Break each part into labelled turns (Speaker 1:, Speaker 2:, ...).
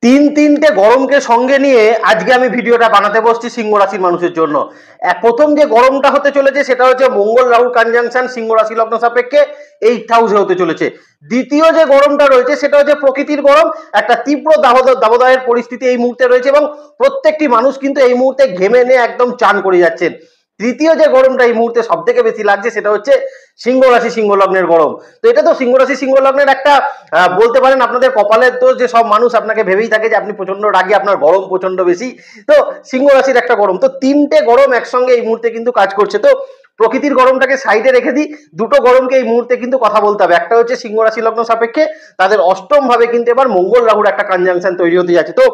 Speaker 1: তিনটে গরমকে সঙ্গে নিয়ে আজকে আমি ভিডিওটা বানাতে বসছি সিংহ রাশির মানুষের জন্য। প্রথম যে গরমটা হতে চলেছে সেটা হচ্ছে মঙ্গল রাহু কনজাংশন সিংহ রাশি লগ্ন সাপেক্ষে 8th হাউসে হতে চলেছে। দ্বিতীয় যে গরমটা রয়েছে সেটা হচ্ছে প্রকৃতির গরম, একটা তীব্র দাবদাহের পরিস্থিতি এই মুহূর্তে রয়েছে এবং প্রত্যেকটি মানুষ কিন্তু এই মুহূর্তে ঘেমে নিয়ে একদম চান করে যাচ্ছেন। তৃতীয় যে গরমটা এই মুহূর্তে সব থেকে বেশি লাগছে সেটা হচ্ছে সিংহ রাশি সিংহ লগ্নের গরম। তো এটা তো সিংহ রাশি সিংহ লগ্নের একটা বলতে পারেন আপনাদের কপালের দোষ যে সব মানুষ আপনাকে ভেবেই থাকে যে আপনি প্রচন্ড রাগী, আপনার গরম প্রচন্ড বেশি। তো সিংহ রাশির একটা গরম, তো তিনটে গরম একসঙ্গে এই মুহূর্তে কিন্তু কাজ করছে। তো প্রকৃতির গরমটাকে সাইডে রেখে দিই, দুটো গরমকে এই মুহূর্তে কিন্তু কথা বলতে হবে। একটা হচ্ছে সিংহ রাশি লগ্ন সাপেক্ষে তাদের অষ্টম ভাবে কিন্তু এবার মঙ্গল রাহুর একটা কনজাংশন তৈরি হতে যাচ্ছে। তো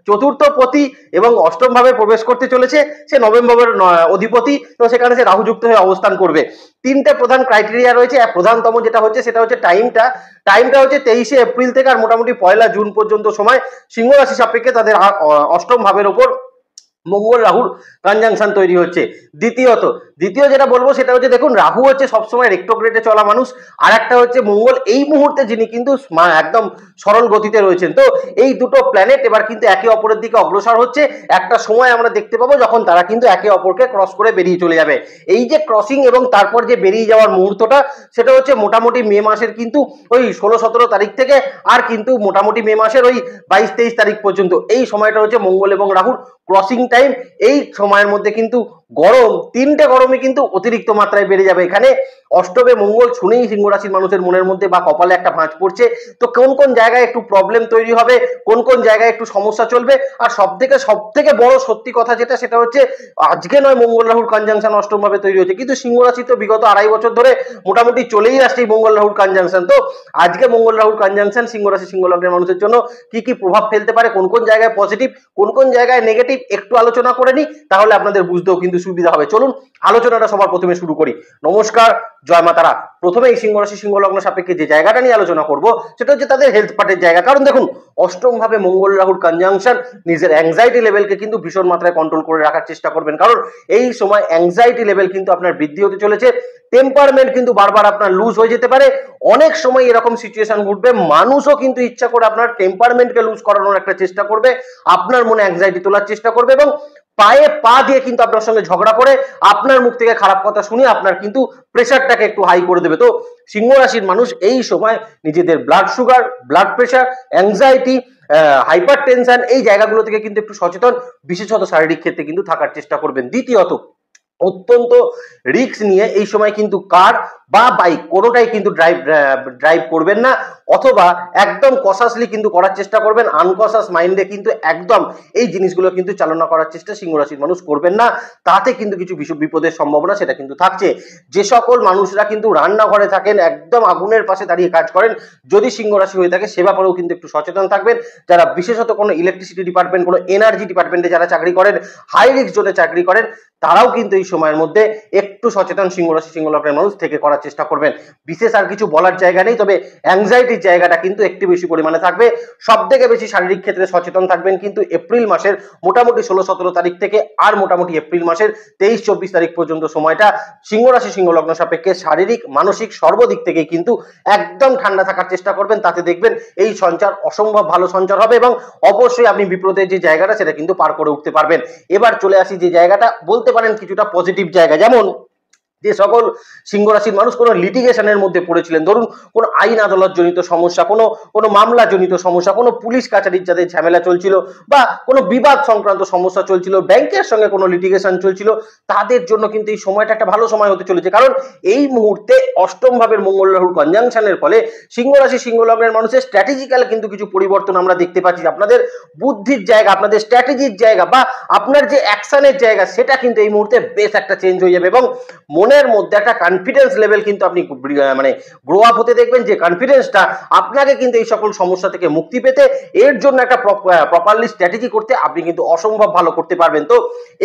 Speaker 1: চতুর্থ পতি এবং অষ্টম ভাবে প্রবেশ করতে চলেছে সে নভেম্বরের অধিপতি, তো সেখানে সে রাহুযুক্ত হয়ে অবস্থান করবে। তিনটে প্রধান ক্রাইটেরিয়া রয়েছে। প্রধানতম যেটা হচ্ছে সেটা হচ্ছে টাইমটা হচ্ছে 23শে এপ্রিল থেকে আর মোটামুটি 1লা জুন পর্যন্ত সময় সিংহ রাশি সাপেক্ষে তাদের অষ্টম ভাবের ওপর মঙ্গল রাহুর কনজাংশন তৈরি হচ্ছে। দ্বিতীয় যেটা বলবো সেটা হচ্ছে দেখুন, রাহু হচ্ছে সবসময় রেক্টোগ্রেডে চলা মানুষ, আর একটা হচ্ছে মঙ্গল এই মুহূর্তে যিনি কিন্তু একদম সরল গতিতে রয়েছেন। তো এই দুটো প্ল্যানেট এবার কিন্তু একে অপরের দিকে অগ্রসর হচ্ছে। একটা সময় আমরা দেখতে পাবো যখন তারা কিন্তু একে অপরকে ক্রস করে বেরিয়ে চলে যাবে। এই যে ক্রসিং এবং তারপর যে বেরিয়ে যাওয়ার মুহূর্তটা সেটা হচ্ছে মোটামুটি মে মাসের কিন্তু ওই 16-17 তারিখ থেকে আর কিন্তু মোটামুটি মে মাসের ওই 22-23 তারিখ পর্যন্ত এই সময়টা হচ্ছে মঙ্গল এবং রাহুর ক্রসিং টাইম। এই সময়ের মধ্যে কিন্তু গরম, তিনটে গরমে কিন্তু অতিরিক্ত মাত্রায় বেড়ে যাবে। এখানে অষ্টমে মঙ্গল শুনেই সিংহ রাশির মানুষের মনের মধ্যে বা কপালে একটা ভাঁজ পড়ছে। তো কোন কোন জায়গায় একটু প্রবলেম তৈরি হবে, কোন কোন জায়গায় একটু সমস্যা চলবে, আর সব থেকে বড় সত্যি কথা যেটা সেটা হচ্ছে আজকে নয় মঙ্গল রাহুর কনজাংশন অষ্টম ভাবে তৈরি হচ্ছে, কিন্তু সিংহ রাশি তো বিগত 2.5 বছর ধরে মোটামুটি চলেই আসছে মঙ্গল রাহুর কনজাংশন। তো আজকে মঙ্গল রাহুর কনজাংশন সিংহ রাশি সিংহ লগ্নের মানুষের জন্য কি কি প্রভাব ফেলতে পারে, কোন কোন জায়গায় পজিটিভ কোন কোন জায়গায় নেগেটিভ একটু আলোচনা করে নিই, তাহলে আপনাদের বুঝতেও কিন্তু সুবিধা হবে। চলুন আলোচনাটা সবার প্রথমে শুরু করি। নমস্কার, জয় মা তারা। প্রথমে এই সিংহ রাশি সিংহ লগ্ন সাপেক্ষে যে জায়গাটা নিয়ে আলোচনা করব সেটা হচ্ছে তাদের হেলথ পার্টের জায়গা। কারণ দেখুন, অষ্টম ভাবে মঙ্গল রাহুর কনজাংশন নিজের অ্যাংজাইটি লেভেলকে কিন্তু ভীষণ মাত্রায় কন্ট্রোল করে রাখার চেষ্টা করবেন, কারণ এই সময় অ্যাংজাইটি লেভেল কিন্তু আপনার বৃদ্ধি হতে চলেছে। টেম্পারমেন্ট কিন্তু বারবার আপনার লুজ হয়ে যেতে পারে। অনেক সময় এরকম সিচুয়েশন ঘটবে, মানুষও কিন্তু ইচ্ছা করে আপনার টেম্পারমেন্টকে লুজ করানোর একটা চেষ্টা করবে, আপনার মনে অ্যাংজাইটি তোলার চেষ্টা করবে এবং পায়ে পা দিয়ে কিন্তু আপনার সঙ্গে ঝগড়া করে আপনার মুখ থেকে খারাপ কথা শুনে আপনার কিন্তু প্রেশারটাকে একটু হাই করে দেবে। তো সিংহ রাশির মানুষ এই সময় নিজেদের blood sugar, blood pressure, anxiety, hyper tension এই জায়গাগুলো থেকে কিন্তু একটু সচেতন, বিশেষত শারীরিক ক্ষেত্রে কিন্তু থাকার চেষ্টা করবেন। দ্বিতীয়ত, অত্যন্ত রিস্ক নিয়ে এই সময় কিন্তু কার বা বাইক কোনোটাই কিন্তু ড্রাইভ করবেন না, অথবা একদম কশাসলি কিন্তু করার চেষ্টা করবেন। আনকশাস মাইন্ডে কিন্তু একদম এই জিনিসগুলো কিন্তু চালনা করার চেষ্টা সিংহ রাশির মানুষ করবেন না, তাতে কিন্তু কিছু বিপদের সম্ভাবনা সেটা কিন্তু থাকছে। যে সকল মানুষরা কিন্তু রান্নাঘরে থাকেন, একদম আগুনের পাশে দাঁড়িয়ে কাজ করেন, যদি সিংহ রাশি হয়ে থাকে সে ব্যাপারেও কিন্তু একটু সচেতন থাকবেন। যারা বিশেষত কোনো ইলেকট্রিসিটি ডিপার্টমেন্ট, কোনো এনার্জি ডিপার্টমেন্টে যারা চাকরি করেন, হাই রিস্ক জোনে চাকরি করেন, তারাও কিন্তু এই সময়ের মধ্যে একটু সচেতন সিংহ রাশি সিংহ লগ্নের মানুষ থেকে করার চেষ্টা করবেন। বিশেষ আর কিছু বলার জায়গা নেই, তবে অ্যাংজাইটির জায়গাটা কিন্তু একটু বেশি পরিমাণে থাকবে। সব থেকে বেশি শারীরিক ক্ষেত্রে সচেতন থাকবেন কিন্তু এপ্রিল মাসের মোটামুটি 16-17 তারিখ থেকে আর মোটামুটি এপ্রিল মাসের 23-24 তারিখ পর্যন্ত সময়টা সিংহ রাশি সিংহ লগ্ন সাপেক্ষে শারীরিক মানসিক সর্বদিক থেকে কিন্তু একদম ঠান্ডা থাকার চেষ্টা করবেন। তাতে দেখবেন এই সঞ্চার অসম্ভব ভালো সঞ্চার হবে এবং অবশ্যই আপনি বিপদের যে জায়গাটা সেটা কিন্তু পার করে উঠতে পারবেন। এবার চলে আসি যে জায়গাটা বলতে পারেন কিছুটা পজিটিভ জায়গা, যেমন যে সকল সিংহ রাশির মানুষ কোনো লিটিগেশনের মধ্যে পড়েছিলেন, ধরুন কোনো আইন আদালত জনিত সমস্যা, কোনো মামলা জনিত সমস্যা, কোনো পুলিশ কাছারির যাদের ঝামেলা চলছিল বা কোনো বিবাদ সংক্রান্ত সমস্যা চলছিল, ব্যাংকের সঙ্গে কোনো লিটিগেশন চলছিল, তাদের জন্য কিন্তু এই সময়টা একটা ভালো সময় হতে চলেছে। কারণ এই মুহূর্তে অষ্টম ভাবের মঙ্গল রাহুর কনজাংশনের ফলে সিংহ রাশি সিংহ লগ্নের মানুষের স্ট্র্যাটেজিক্যাল কিন্তু কিছু পরিবর্তন আমরা দেখতে পাচ্ছি। আপনাদের বুদ্ধির জায়গা, আপনাদের স্ট্র্যাটেজির জায়গা বা আপনার যে অ্যাকশনের জায়গা সেটা কিন্তু এই মুহূর্তে বেশ একটা চেঞ্জ হয়ে যাবে এবং মনের মধ্যে একটা কনফিডেন্স লেভেল কিন্তু আপনি মানে গ্রো আপ হতে দেখবেন, যে কনফিডেন্সটা আপনাকে কিন্তু এই সকল সমস্যা থেকে মুক্তি পেতে, এর জন্য একটা প্রপারলি স্ট্র্যাটেজি করতে আপনি কিন্তু অসম্ভব ভালো করতে পারবেন। তো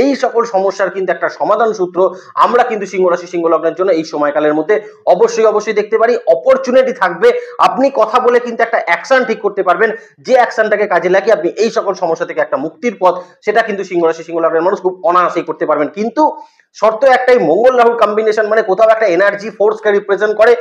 Speaker 1: এই সকল সমস্যার কিন্তু একটা সমাধান সূত্র আমরা কিন্তু সিংহ রাশি সিংহ লগ্নের জন্য এই সময়কালের মধ্যে অবশ্যই দেখতে পারি। অপরচুনিটি থাকবে, আপনি কথা বলে কিন্তু একটা অ্যাকশন ঠিক করতে পারবেন, যে অ্যাকশনটাকে কাজে লাগিয়ে আপনি এই সকল সমস্যা থেকে একটা মুক্তির পথ সেটা কিন্তু সিংহ রাশি সিংহ লগ্নের মানুষ খুব অনায়াসেই করতে পারবেন। কিন্তু শর্ত একটাই, মঙ্গল রাহুর কম্বিনেশন মানে কোথাও একটা এনার্জি ফোর্সকে রিপ্রেজেন্ট করে,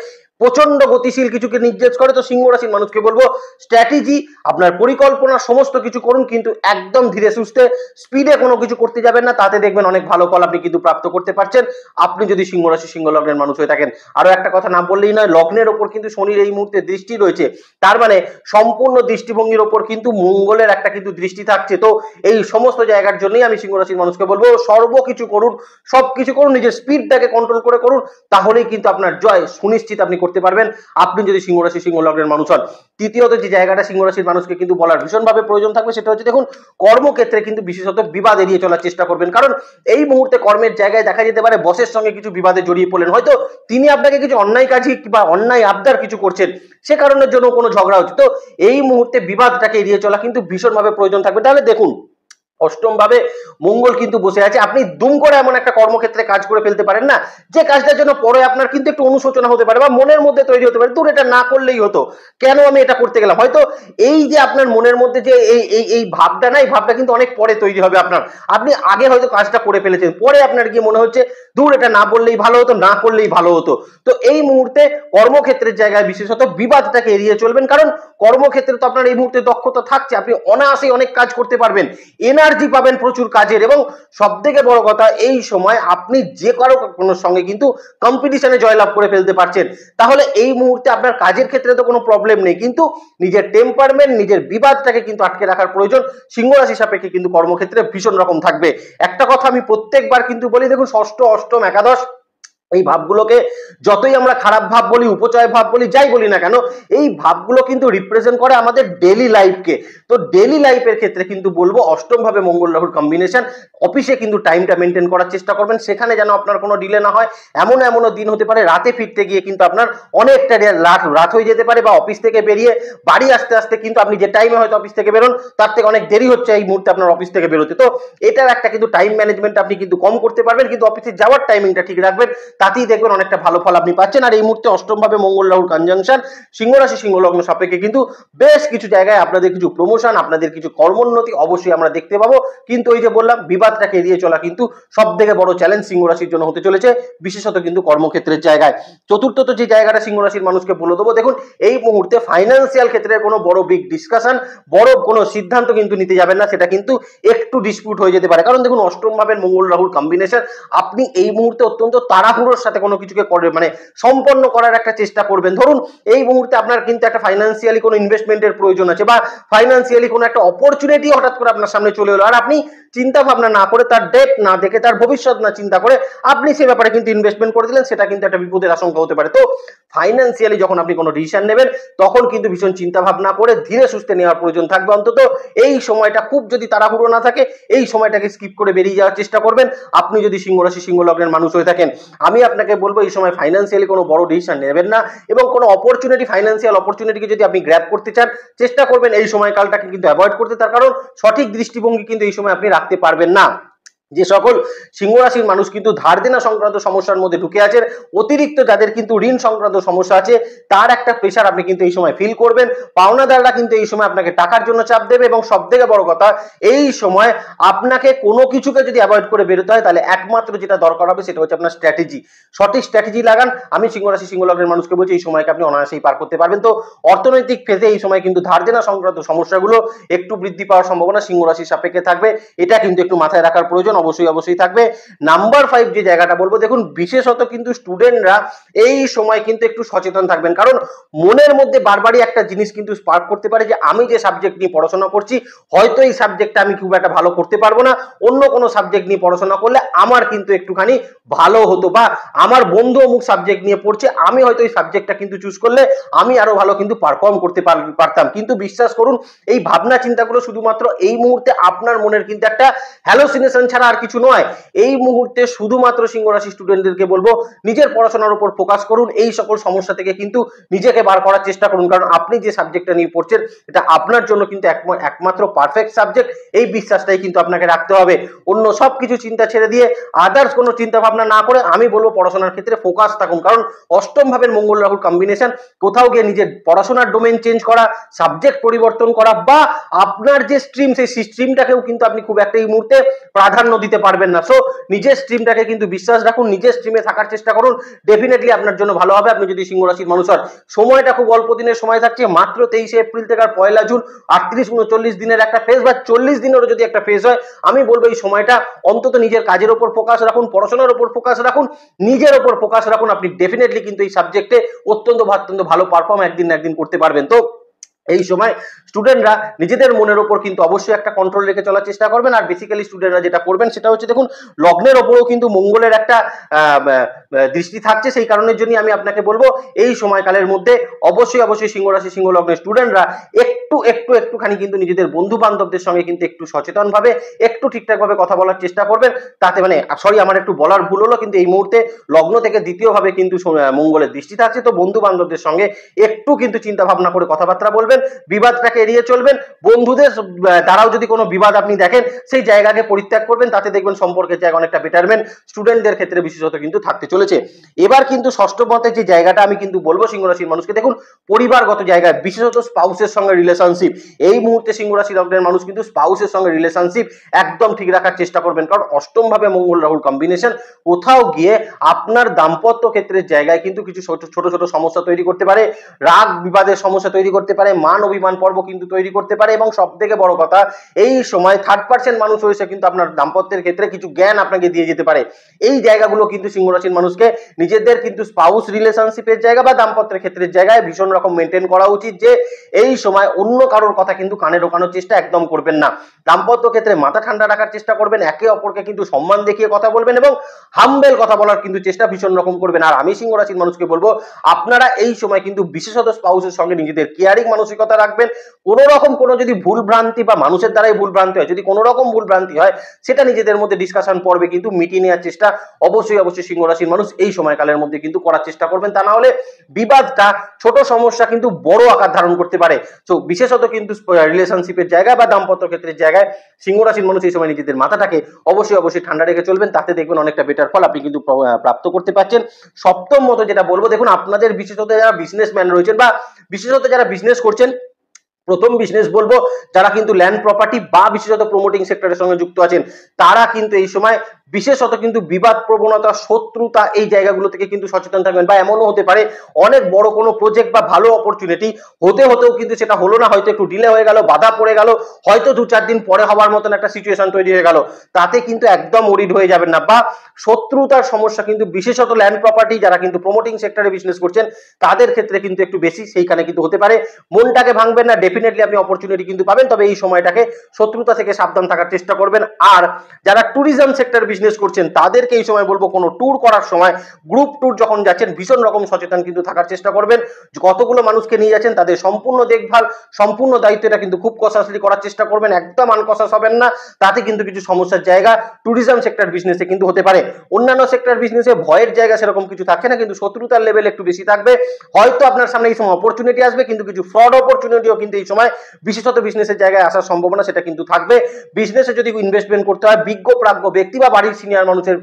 Speaker 1: প্রচন্ড গতিশীল কিছুকে নির্দেশ করে। তো সিংহ রাশির মানুষকে বলবো স্ট্র্যাটেজি, আপনার পরিকল্পনা সমস্ত কিছু করুন, কিন্তু একদম ধীরে সুস্থে স্পিডে কোনো কিছু করতে যাবেন না, তাতে দেখবেন অনেক ভালো ফল আপনি কিন্তু প্রাপ্ত করতে পারছেন, আপনি যদি সিংহ রাশি সিংহ লগ্নের মানুষ হয়ে থাকেন। আরো একটা কথা না বললেই নয়, লগ্নের ওপর কিন্তু শনির এই মুহূর্তে দৃষ্টি রয়েছে, তার মানে সম্পূর্ণ দৃষ্টিভঙ্গির ওপর কিন্তু মঙ্গলের একটা কিন্তু দৃষ্টি থাকছে। তো এই সমস্ত জায়গার জন্যই আমি সিংহ রাশির মানুষকে বলবো সর্বকিছু করুন, সবকিছু করুন, নিজের স্পিডটাকে কন্ট্রোল করে করুন, তাহলেই কিন্তু আপনার জয় সুনিশ্চিত আপনি করতে পারবেন, আপনি যদি সিংহ রাশি সিংহ লগ্নের মানুষ হন। তৃতীয়ত যে জায়গাটা সিংহ রাশির মানুষকে কিন্তু বলার ভীষণভাবে প্রয়োজন থাকবে, সেটা হচ্ছে দেখুন কর্মক্ষেত্রে কিন্তু বিশেষত বিবাদ এড়িয়ে চলার চেষ্টা করবেন, কারণ এই মুহূর্তে কর্মের জায়গায় দেখা যেতে পারে বসের সঙ্গে কিছু বিবাদে জড়িয়ে পড়লেন, হয়তো তিনি আপনাকে কিছু অন্যায় কাজই বা অন্যায় আবদার কিছু করছেন, সে কারণের জন্য কোনো ঝগড়া হচ্ছে। তো এই মুহূর্তে বিবাদটাকে এড়িয়ে চলা কিন্তু ভীষণভাবে প্রয়োজন থাকবে। তাহলে দেখুন অষ্টম ভাবে মঙ্গল কিন্তু বসে আছে, আপনি দুম করে এমন একটা কর্মক্ষেত্রে কাজ করে ফেলতে পারেন না যে কাজটার জন্য পরে আপনার কিন্তু একটু অনুশোচনা হতে পারে বা মনের মধ্যে তৈরি হতে পারে, দূর এটা না করলেই হতো, কেন আমি এটা করতে গেলাম। হয়তো এই যে আপনার মনের মধ্যে যে এই ভাবটা না, এই ভাবটা কিন্তু অনেক পরে তৈরি হবে আপনার, আপনি আগে হয়তো কাজটা করে ফেলেছেন, পরে আপনার গিয়ে মনে হচ্ছে দূর এটা না বললেই ভালো হতো, না করলেই ভালো হতো। তো এই মুহূর্তে কর্মক্ষেত্রের জায়গায় বিশেষত বিবাদটাকে এড়িয়ে চলবেন, কারণ কর্মক্ষেত্রে তো আপনার এই মুহূর্তে দক্ষতা থাকছে, আপনি অনায়াসেই অনেক কাজ করতে পারবেন, এনার্জি পাবেন প্রচুর কাজের, এবং সব থেকে বড় কথা এই সময় আপনি যে কারো কোনো সঙ্গে কিন্তু কম্পিটিশনে জয়লাভ করে ফেলতে পারছেন। তাহলে এই মুহূর্তে আপনার কাজের ক্ষেত্রে তো কোনো প্রবলেম নেই, কিন্তু নিজের টেম্পারমেন্ট নিজের বিবাদটাকে কিন্তু আটকে রাখার প্রয়োজন সিংহ রাশি সাপেক্ষে কিন্তু কর্মক্ষেত্রে ভীষণ রকম থাকবে। একটা কথা আমি প্রত্যেকবার কিন্তু বলি, দেখুন ষষ্ঠ অষ্টম একাদশ এই ভাবগুলোকে যতই আমরা খারাপ ভাব বলি, উপচয় ভাব বলি, যাই বলি না কেন, এই ভাবগুলো কিন্তু রিপ্রেজেন্ট করে আমাদের ডেলি লাইফকে। তো ডেলি লাইফের ক্ষেত্রে কিন্তু বলবো অষ্টম ভাবে মঙ্গল রাহুর কম্বিনেশন, অফিসে কিন্তু টাইমটা মেনটেন করার চেষ্টা করবেন, সেখানে যেন আপনার কোনো ডিলে না হয়। এমনও দিন হতে পারে রাতে ফিরতে গিয়ে কিন্তু আপনার অনেকটা রাত হয়ে যেতে পারে, বা অফিস থেকে বেরিয়ে বাড়ি আসতে আসতে কিন্তু আপনি যে টাইমে হয়তো অফিস থেকে বেরোন তার থেকে অনেক দেরি হচ্ছে এই মুহূর্তে আপনার অফিস থেকে বেরোতে। তো এটার একটা কিন্তু টাইম ম্যানেজমেন্ট আপনি কিন্তু কম করতে পারবেন, কিন্তু অফিসে যাওয়ার টাইমিংটা ঠিক রাখবেন, তাতেই দেখবেন অনেকটা ভালো ফল আপনি পাচ্ছেন। আর এই মুহূর্তে অষ্টম ভাবে মঙ্গল রাহুর কনজাংশন সিংহ রাশি সিংহ লগ্ন সাপেক্ষে কিন্তু বেশ কিছু জায়গায় আপনাদের কিছু প্রমোশন, আপনাদের কিছু কর্মোন্নতি অবশ্যই আমরা দেখতে পাবো, কিন্তু ওই যে বললাম বিবাদটাকে এড়িয়ে চলা কিন্তু সব থেকে বড় চ্যালেঞ্জ সিংহ রাশির জন্য হতে চলেছে, বিশেষত কিন্তু কর্মক্ষেত্রের জায়গায়। চতুর্থত যে জায়গাটা সিংহ রাশির মানুষকে বলে দেবো, দেখুন এই মুহূর্তে ফাইন্যান্সিয়াল ক্ষেত্রে কোনো বড় বিগ ডিসকাশন, বড় কোনো সিদ্ধান্ত কিন্তু নিতে যাবেন না, সেটা কিন্তু একটু ডিসপিউট হয়ে যেতে পারে, কারণ দেখুন অষ্টম ভাবের মঙ্গল রাহুর কম্বিনেশন, আপনি এই মুহূর্তে অত্যন্ত তাড়াহুড়োর সাথে কোনো কিছুকে মানে সম্পন্ন করার একটা চেষ্টা করবেন। ধরুন এই মুহূর্তে আপনার কিন্তু একটা ফাইন্যান্সিয়ালি কোনো ইনভেস্টমেন্টের প্রয়োজন আছে, বা ফাইন্যান্সিয়ালি কোনো একটা অপরচুনিটি হঠাৎ করে আপনার সামনে চলে এলো, আর আপনি চিন্তা ভাবনা না করে, তার ডেট না দেখে, তার ভবিষ্যৎ না চিন্তা করে আপনি সে ব্যাপারে কিন্তু ইনভেস্টমেন্ট করে দিলেন, সেটা কিন্তু একটা বিপদের আশঙ্কা হতে পারে। তো ফাইন্যান্সিয়ালি যখন আপনি কোনো ডিসিশন নেবেন তখন কিন্তু ভীষণ চিন্তা ভাবনা করে ধীরে সুস্থে নেওয়ার প্রয়োজন থাকবে। অন্তত এই সময়টা খুব যদি তাড়াহুড়ো না থাকে, এই সময়টাকে স্কিপ করে বেরিয়ে যাওয়ার চেষ্টা করবেন আপনি যদি সিংহ রাশি সিংহ লগ্নের মানুষ হয়ে থাকেন। আমি আপনাকে বলবো এই সময় ফাইন্যান্সিয়ালি কোনো বড় ডিসিশন নেবেন না, এবং কোনো অপরচুনিটি, ফাইন্যান্সিয়াল অপরচুনিটিকে যদি আপনি গ্র্যাব করতে চান চেষ্টা করবেন এই সময়কালটাকে কিন্তু অ্যাভয়েড করতে, তার কারণ সঠিক দৃষ্টিভঙ্গি কিন্তু এই সময় আপনি রাখতে পারবেন না। যে সকল সিংহ রাশির মানুষ কিন্তু ধার দেনা সংক্রান্ত সমস্যার মধ্যে ঢুকে আছেন, অতিরিক্ত যাদের কিন্তু ঋণ সংক্রান্ত সমস্যা আছে, তার একটা প্রেশার আপনি কিন্তু এই সময় ফিল করবেন, পাওনাদাররা কিন্তু এই সময় আপনাকে টাকার জন্য চাপ দেবে, এবং সব থেকে বড় কথা এই সময় আপনাকে কোনো কিছুকে যদি অ্যাভয়েড করে বেরোতে হয় তাহলে একমাত্র যেটা দরকার হবে সেটা হচ্ছে আপনার স্ট্র্যাটেজি। সঠিক স্ট্র্যাটেজি লাগান, আমি সিংহ রাশি সিংহ লগ্নের মানুষকে বলছি এই সময়কে আপনি অনায়াসেই পার করতে পারবেন। তো অর্থনৈতিক ফেজে এই সময় কিন্তু ধার দেনা সংক্রান্ত সমস্যাগুলো একটু বৃদ্ধি পাওয়ার সম্ভাবনা সিংহ রাশির সাপেক্ষে থাকবে, এটা কিন্তু একটু মাথায় রাখার প্রয়োজন অবশ্যই থাকবে। নাম্বার 5 যে জায়গাটা বলবো, দেখুন বিশেষত কিন্তু স্টুডেন্টরা এই সময় কিন্তু একটু সচেতন থাকবেন, কারণ মনের মধ্যে বারবারই একটা জিনিস কিন্তু স্পার্ক করতে পারে যে আমি যে সাবজেক্ট নিয়ে পড়াশোনা করছি হয়তো এই সাবজেক্টটা আমি খুব একটা ভালো করতে পারবো না, অন্য কোনো সাবজেক্ট নিয়ে পড়াশোনা করলে আমার কিন্তু একটুখানি ভালো হতো, বা আমার বন্ধু অমুক সাবজেক্ট নিয়ে পড়ছে আমি হয়তো এই সাবজেক্টটা কিন্তু চুজ করলে আমি আরো ভালো কিন্তু পারফর্ম করতে পারতাম। কিন্তু বিশ্বাস করুন এই ভাবনা চিন্তাগুলো শুধুমাত্র এই মুহূর্তে আপনার মনের কিন্তু একটা হ্যালোসিনেশন ছাড়া আর কিছু নয়। এই মুহূর্তে শুধুমাত্র সিংহ রাশি স্টুডেন্টদেরকে বলবো নিজের পড়াশোনার উপর ফোকাস করুন, এই সকল সমস্যা থেকে কিন্তু নিজেকে বার করার চেষ্টা করুন, কারণ আপনি যে সাবজেক্টটা নিয়ে পড়ছেন এটা আপনার জন্য কিন্তু একমাত্র পারফেক্ট সাবজেক্ট, এই বিশ্বাসটাই কিন্তু আপনাকে রাখতে হবে। অন্য সব কিছু চিন্তা ছেড়ে দিয়ে আদার্স কোনো চিন্তা ভাবনা না করে আমি বলবো পড়াশোনার ক্ষেত্রে ফোকাস থাকুন, কারণ অষ্টম ভাবের মঙ্গল রাহুর কম্বিনেশন কোথাও গিয়ে নিজের পড়াশোনার ডোমেইন চেঞ্জ করা, সাবজেক্ট পরিবর্তন করা, বা আপনার যে স্ট্রিম সেই স্ট্রিমটাকেও কিন্তু আপনি খুব একটা এই মুহূর্তে প্রাধান্য দিতে পারবেন না। সো নিজের স্ট্রিমটাকে কিন্তু বিশ্বাস রাখুন, নিজের স্ট্রিমে থাকার চেষ্টা করুন, ডেফিনেটলি আপনার জন্য ভালো হবে। আপনি যদি সিংহ রাশির মানুষ হন, সময়টা খুব অল্প দিনের সময় থাকছে, মাত্র 23 এপ্রিল থেকে 1 জুন, 38-39 দিনের একটা ফেজ বা 40 দিনেরও যদি একটা ফেজ হয়, আমি বলবো এই সময়টা অন্তত নিজের কাজের উপর ফোকাস রাখুন, পড়াশোনার উপর ফোকাস রাখুন, নিজের উপর ফোকাস রাখুন। আপনি ডেফিনেটলি কিন্তু এই সাবজেক্টে অত্যন্ত ভালো পারফর্ম একদিন না একদিন করতে পারবেন। তো এই সময় স্টুডেন্টরা নিজেদের মনের ওপর কিন্তু অবশ্যই একটা কন্ট্রোল রেখে চলার চেষ্টা করবেন। আর বেসিক্যালি স্টুডেন্টরা যেটা করবেন সেটা হচ্ছে, দেখুন লগ্নের ওপরেও কিন্তু মঙ্গলের একটা দৃষ্টি থাকছে, সেই কারণের জন্য আমি আপনাকে বলবো এই সময়কালের মধ্যে অবশ্যই সিংহ রাশি সিংহ লগ্নের স্টুডেন্টরা একটুখানি কিন্তু নিজেদের বন্ধু বান্ধবদের সঙ্গে কিন্তু একটু সচেতন ভাবে একটু ঠিকঠাক ভাবে কথা বলার চেষ্টা করবেন। তাতে আমার একটু বলার ভুল হলো, কিন্তু এই মুহূর্তে লগ্ন থেকে দ্বিতীয় ভাবে কিন্তু মঙ্গলের দৃষ্টি থাকছে। তো বন্ধু বান্ধবদের সঙ্গে একটু কিন্তু চিন্তা ভাবনা করে কথাবার্তা বলবেন, বিবাদটাকে এড়িয়ে চলবেন। বন্ধুদের দ্বারাও যদি কোনো বিবাদ আপনি দেখেন, সেই জায়গাকে পরিত্যাগ করবেন, তাতে দেখবেন সম্পর্কের জায়গা অনেকটা বেটারমেন্ট স্টুডেন্টদের ক্ষেত্রে বিশেষত কিন্তু থাকতে চলেছে। এবার কিন্তু ষষ্ঠ মতে যে জায়গাটা আমি কিন্তু বলবো সিংহ রাশির মানুষকে, দেখুন পরিবারগত জায়গায় বিশেষত স্পাউসের সঙ্গে রিলেশনশিপ, এই মুহূর্তে সিংহ রাশি লগ্নের মানুষ কিন্তু স্পাউসের সঙ্গে রিলেশনশিপ একদম ঠিক রাখার চেষ্টা করবেন, কারণ অষ্টম ভাবে মঙ্গল রাহুর কম্বিনেশন কোথাও গিয়ে আপনার দাম্পত্য ক্ষেত্রের জায়গায় কিন্তু কিছু ছোট ছোট সমস্যা তৈরি করতে পারে, রাগ বিবাদের সমস্যা তৈরি করতে পারে, মান অভিমান পর্ব কিন্তু তৈরি করতে পারে, এবং সব থেকে বড় কথা এই সময় থার্ড পার্সন মানুষ হয়েছে কিন্তু আপনার দাম্পত্যের ক্ষেত্রে কিছু জ্ঞান আপনাকে দিয়ে যেতে পারে। এই জায়গাগুলো কিন্তু সিংহ রাশির মানুষকে নিজেদের কিন্তু স্পাউস রিলেশনশিপের জায়গা বা দাম্পত্যের ক্ষেত্রের জায়গায় ভীষণ রকম মেনটেন করা উচিত, যে এই সময় অন্য কারোর কথা কিন্তু কানে ঢোকানোর চেষ্টা একদম করবেন না। দাম্পত্য ক্ষেত্রে মাথা ঠান্ডা রাখার চেষ্টা করবেন, একে অপরকে কিন্তু সম্মান দেখিয়ে কথা বলবেন এবং হাম্বেল কথা বলার কিন্তু চেষ্টা ভীষণ রকম করবেন। আর আমি সিংহ রাশির মানুষকে বলবো, আপনারা এই সময় কিন্তু বিশেষত স্পাউসের সঙ্গে নিজেদের কেয়ারিং মানসিকতা রাখবেন। কোনো রকম কোনো যদি ভুল ভ্রান্তি বা মানুষের দ্বারাই ভুল ভ্রান্তি হয়, যদি কোনো রকম ভুল ভ্রান্তি হয়, সেটা নিজেদের মধ্যে ডিসকাশন পর্বে কিন্তু মিটিয়ে নেওয়ার চেষ্টা অবশ্যই সিংহ রাশির মানুষ এই সময়কালের মধ্যে কিন্তু করার চেষ্টা করবেন। তা না হলে বিবাদটা ছোট সমস্যা কিন্তু বড় আকার ধারণ করতে পারে। তো বিশেষত কিন্তু রিলেশনশিপের জায়গায় বা দাম্পত্য ক্ষেত্রের জায়গায় সিংহ রাশির মানুষ এই সময় নিজেদের মাথাটাকে অবশ্যই ঠান্ডা রেখে চলবেন, তাতে দেখবেন অনেকটা বেটার ফল আপনি কিন্তু প্রাপ্ত করতে পারছেন। সপ্তম মতো যেটা বলবো, দেখুন আপনাদের বিশেষত যারা বিজনেসম্যান রয়েছেন বা বিশেষত যারা বিজনেস করছেন, প্রথম বিজনেস বলবো যারা কিন্তু ল্যান্ড প্রপার্টি বা বিশেষত প্রমোটিং সেক্টরের সঙ্গে যুক্ত আছেন, তারা কিন্তু এই সময় বিশেষত কিন্তু বিবাদ প্রবণতা, শত্রুতা, এই জায়গাগুলো থেকে কিন্তু সচেতন থাকবেন। বা এমনও হতে পারে অনেক বড় কোনো প্রজেক্ট বা ভালো অপরচুনিটি হতেও কিন্তু সেটা হলো না, হয়তো একটু ডিলে হয়ে গেল, বাধা পড়ে গেল, হয়তো 2-4 দিন পরে হওয়ার মতন একটা সিচুয়েশন তৈরি হয়ে গেল, তাতে কিন্তু একদম ওরিড হয়ে যাবেন না। বা শত্রুতার সমস্যা কিন্তু বিশেষত ল্যান্ড প্রপার্টি যারা কিন্তু প্রমোটিং সেক্টরে বিজনেস করছেন তাদের ক্ষেত্রে কিন্তু একটু বেশি সেইখানে কিন্তু হতে পারে। মনটাকে ভাঙবেন না, ডেফিনেটলি আপনি অপরচুনিটি কিন্তু পাবেন, তবে এই সময়টাকে শত্রুতা থেকে সাবধান থাকার চেষ্টা করবেন। আর যারা ট্যুরিজম সেক্টর বিজনেস করছেন তাদেরকে এই সময় বলবো, কোনো ট্যুর করার সময় গ্রুপ ট্যুর যখন যাচ্ছেন ভীষণ রকম সচেতন কিন্তু থাকার চেষ্টা করবেন। কতগুলো মানুষকে নিয়ে যাচ্ছেন তাদের সম্পূর্ণ দেখভাল, সম্পূর্ণ দায়িত্ব এটা কিন্তু খুব কনসাসলি করার চেষ্টা করবেন, একদম আনকনসাস হবেন না, তাতে কিন্তু কিছু সমস্যার জায়গা ট্যুরিজম সেক্টর বিজনেসে কিন্তু হতে পারে। অন্যান্য সেক্টর বিজনেসে ভয়ের জায়গা সেরকম কিছু থাকছে না, কিন্তু শত্রুতার লেভেল একটু বেশি থাকবে। হয়তো আপনার সামনে এই সময় অপরচুনিটি আসবে, কিন্তু কিছু ফ্রড অপরচুনিটিও কিন্তু এই সময় বিশেষত বিজনেসের জায়গায় আসার সম্ভাবনা সেটা কিন্তু থাকবে। বিজনেসে যদি ইনভেস্টমেন্ট করতে হয়, বিজ্ঞ প্রাজ্ঞ ব্যক্তি বা বাড়ির সিনিয়র মানুষের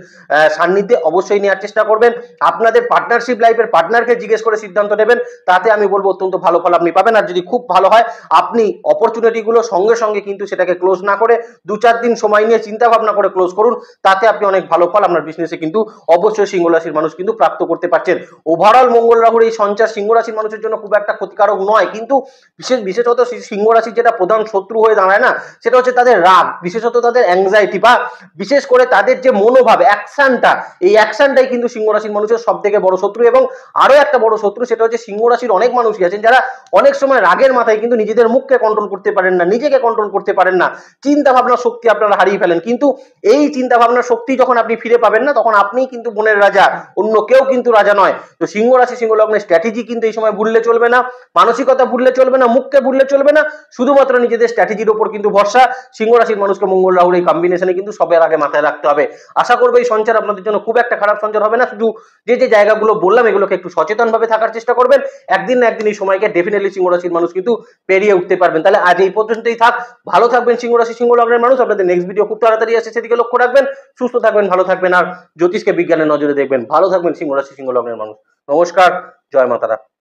Speaker 1: সান্নিধ্যে অবশ্যই নেওয়ার চেষ্টা করবেন। আপনাদের পার্টনারশিপ লাইফের পার্টনারকে জিজ্ঞেস করে সিদ্ধান্ত নেবেন, তাতে আমি বলবো অত্যন্ত ভালো ফল আপনি পাবেন। আর যদি খুব ভালো হয়, আপনি অপরচুনিটিগুলো সঙ্গে কিন্তু সেটাকে ক্লোজ না করে 2-4 দিন সময় নিয়ে চিন্তা ভাবনা করে ক্লোজ করুন, তাতে আপনি অনেক ভালো ফল আপনার বিজনেসে কিন্তু অবশ্যই সিংহ রাশির মানুষ কিন্তু প্রাপ্ত করতে পারছেন। ওভারঅল মঙ্গল রাহুর এই সঞ্চার সিংহ রাশির মানুষের জন্য খুব একটা ক্ষতিকারক নয়, কিন্তু বিশেষত সিংহ রাশির যেটা প্রধান শত্রু হয়ে দাঁড়ায় না, সেটা হচ্ছে তাদের রাগ, বিশেষত তাদের অ্যাংজাইটি বা বিশেষ করে তাদের যে মনোভাব, অ্যাকশনটা, এই অ্যাকশনটাই কিন্তু সিংহ রাশির মানুষের সব থেকে বড় শত্রু। এবং আরো একটা বড় শত্রু, সেটা হচ্ছে সিংহ রাশির অনেক মানুষই আছেন যারা অনেক সময় রাগের মাথায় কিন্তু নিজেদের মুখকে কন্ট্রোল করতে পারেন না, নিজেকে কন্ট্রোল করতে পারেন না, চিন্তা ভাবনার শক্তি আপনারা হারিয়ে ফেলেন। কিন্তু এই চিন্তা ভাবনার শক্তি যখন আপনি ফিরে পাবেন না, তখন আপনিই কিন্তু বনের রাজা, অন্য কেউ কিন্তু রাজা নয়। তো সিংহ রাশি সিংহ লগ্নের স্ট্র্যাটেজি কিন্তু এই সময় ভুললে চলবে না, মানসিকতা ভুললে চলবে না, মুখকে ভুললে চলবে না, শুধুমাত্র নিজেদের স্ট্র্যাটেজির উপর কিন্তু ভরসা। সিংহ রাশির মানুষকে মঙ্গল রাহুর এই কম্বিনেশনে কিন্তু সবার আগে মাথায় রাখতে হবে। আশা করবো এই সঞ্চার আপনাদের জন্য খুব একটা খারাপ সঞ্চার হবে না, শুধু যে জায়গাগুলো বললাম এগুলোকে একটু সচেতন ভাবে থাকার চেষ্টা করবেন, একদিন না একদিন এই সময়কে ডেফিনেটলি সিংহ রাশির মানুষ কিন্তু পেরিয়ে উঠতে পারবেন। তাহলে আজ এই পর্যন্তই থাক, ভালো থাকবেন সিংহ রাশি সিংহ লগ্নের মানুষ। আপনাদের নেক্সট ভিডিও খুব তাড়াতাড়ি আসছে, সেদিকে লক্ষ্য রাখবেন, সুস্থ থাকবেন, ভালো থাকবেন, আর জ্যোতিষকে বিজ্ঞানের নজরে দেখবেন। ভালো থাকবেন সিংহ রাশি সিংহ লগ্নের মানুষ। নমস্কার, জয় মাতারা।